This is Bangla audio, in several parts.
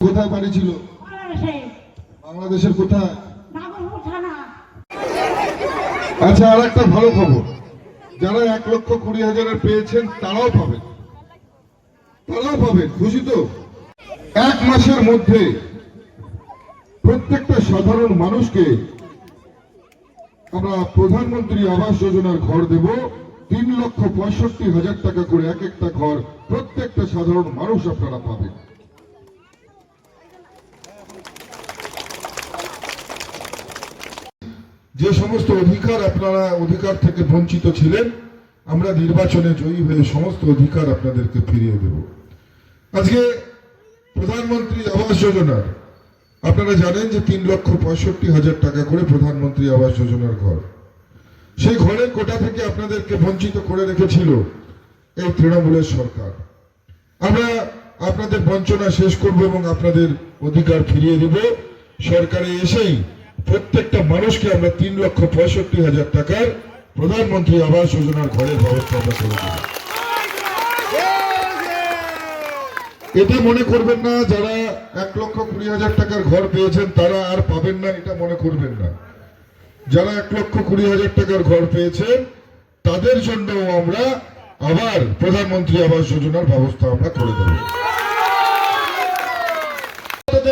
কোথায় বাড়ি ছিল? বাংলাদেশের কোথায়? আচ্ছা, আর একটা ভালো খবর, যারা 1,20,000 পেয়েছেন তারাও পাবেন, খুশি তো? 1 মাসের মধ্যে প্রত্যেকটা সাধারণ মানুষকে আমরা প্রধানমন্ত্রী আবাস যোজনার ঘর দেব। 3,65,000 টাকা করে এক একটা ঘর প্রত্যেকটা সাধারণ মানুষ আপনারা পাবেন। যে সমস্ত অধিকার থেকে বঞ্চিত ছিলেন, আমরা নির্বাচনে জয়ী হয়ে সমস্ত অধিকার আপনাদেরকে ফিরিয়ে দেব। আজকে প্রধানমন্ত্রী আবাস যোজনার আপনারা জানেন যে 3,65,000 টাকা করে প্রধানমন্ত্রী আবাস যোজনার ঘর, সেই ঘরের কোটা থেকে আপনাদেরকে বঞ্চিত করে রেখেছিল এই তৃণমূলের সরকার। আমরা আপনাদের বঞ্চনা শেষ করব এবং আপনাদের অধিকার ফিরিয়ে দেব। সরকারে এসেই প্রত্যেকটা মানুষকে আমরা 3,65,000 টাকার প্রধানমন্ত্রী আবাস যোজনার ঘরের ব্যবস্থা আমরা করে দেব। এটা মনে করবেন না যারা 1,20,000 টাকার ঘর পেয়েছেন তারা আর পাবেন না, এটা মনে করবেন না। যারা 1,20,000 টাকার ঘর পেয়েছেন তাদের জন্য আমরা আবার প্রধানমন্ত্রী আবাস যোজনার ব্যবস্থা আমরা করে দেব।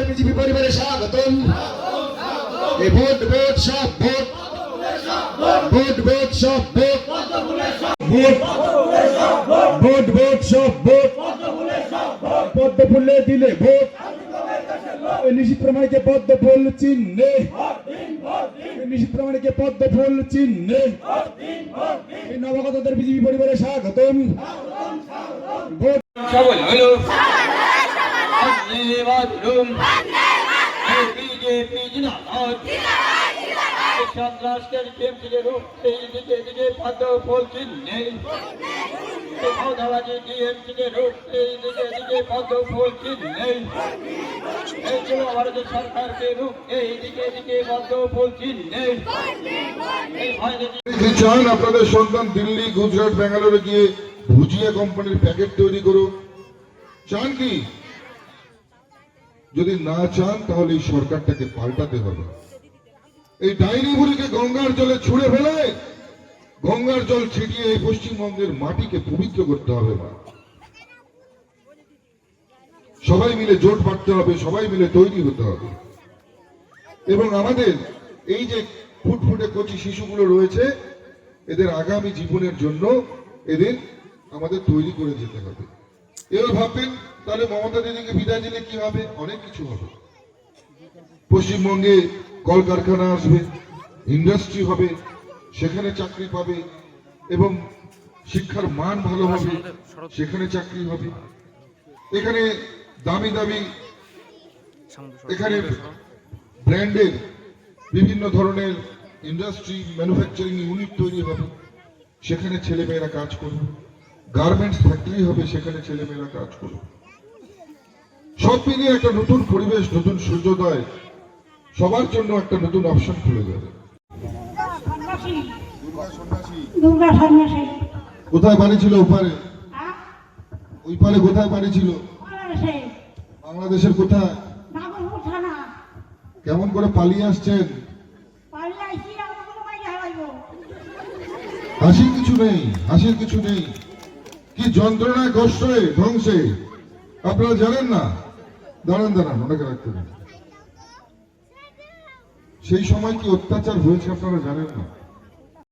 বিজেপি পরিবারে স্বাগতম। ভোট ভোট সব ভোট, ভোট ভোট সব ভোট, ভোট ভোট ভোট সব ভোট, পদ্ম ফুলে দিলে ভোট, নিশ্চিত প্রমাণকে পদ্ম ফুল চিহ্নে, নিশ্চিত প্রমাণকে পদ্ম ফুল চিহ্নে নবাগতদের বিজেপি পরিবারে স্বাগতম। ভোট সবল হলো ধন্যবাদ বিজেপি জিন্দাবাদ। সন্ত্রাসকে টিএমসিকে রূপ এই দিকে দিকে পদ্ম ফুল চিহ্নে, সৌদাবাজি টিএমসিকে রূপ এই দিকে দিকে পদ্ম ফুল চিহ্নে, এই যুব ভারতের সরকারকে রূপ এই দিকে দিকে পদ্ম ফুল চিহ্নে। চান আপনাদের সন্তান দিল্লি, গুজরাট, ব্যাঙ্গালোরে গিয়ে ভুজিয়া কোম্পানির প্যাকেট তৈরি করুক? চান কি? যদি না চান তাহলে এই সরকারটাকে পাল্টাতে হবে। এই ডাইনি বুড়িকে গঙ্গার জলে ছুঁড়ে ফেলে গঙ্গার জল ছিটিয়ে এই পশ্চিমবঙ্গের মাটিকে পবিত্র করতে হবে। সবাই মিলে জোট বাঁধতে হবে, সবাই মিলে তৈরি হতে হবে। এবং আমাদের এই যে ফুটফুটে কচি শিশুগুলো রয়েছে, এদের আগামী জীবনের জন্য এদের আমাদের তৈরি করে যেতে হবে। এবার ভাববেন তাহলে মমতা দিদিকে বিদায় দিলে কি হবে? অনেক কিছু হবে। পশ্চিমবঙ্গে কলকারখানা আসবে, ইন্ডাস্ট্রি হবে, সেখানে চাকরি পাবে এবং শিক্ষার মান ভালো হবে, সেখানে চাকরি হবে। এখানে দামি দামি এখানে ব্র্যান্ডের বিভিন্ন ধরনের ইন্ডাস্ট্রি, ম্যানুফ্যাকচারিং ইউনিট তৈরি হবে, সেখানে ছেলেমেয়েরা কাজ করবে। গার্মেন্টস ফ্যাক্টরি হবে, সেখানে ছেলেমেয়েরা কাজ করবে। সব মিলিয়ে একটা নতুন পরিবেশ, নতুন সূর্যোদয়, সবার জন্য একটা নতুন অপশন খুলে যাবে। কোথায় বাড়ি ছিল? ওপারে। ওই পারে কোথায় বাড়ি ছিল? বাংলাদেশের কোথায়? কেমন করে পালিয়ে আসছেন? হাসির কিছু নেই, হাসির কিছু নেই। কি যন্ত্রণায়, কষ্টে, ধ্বংসে আপনারা জানেন না? দাঁড়ান দাঁড়ান, ওনাকে রাখতে দেন। সেই সময় কি অত্যাচার হয়েছে আপনারা জানেন না?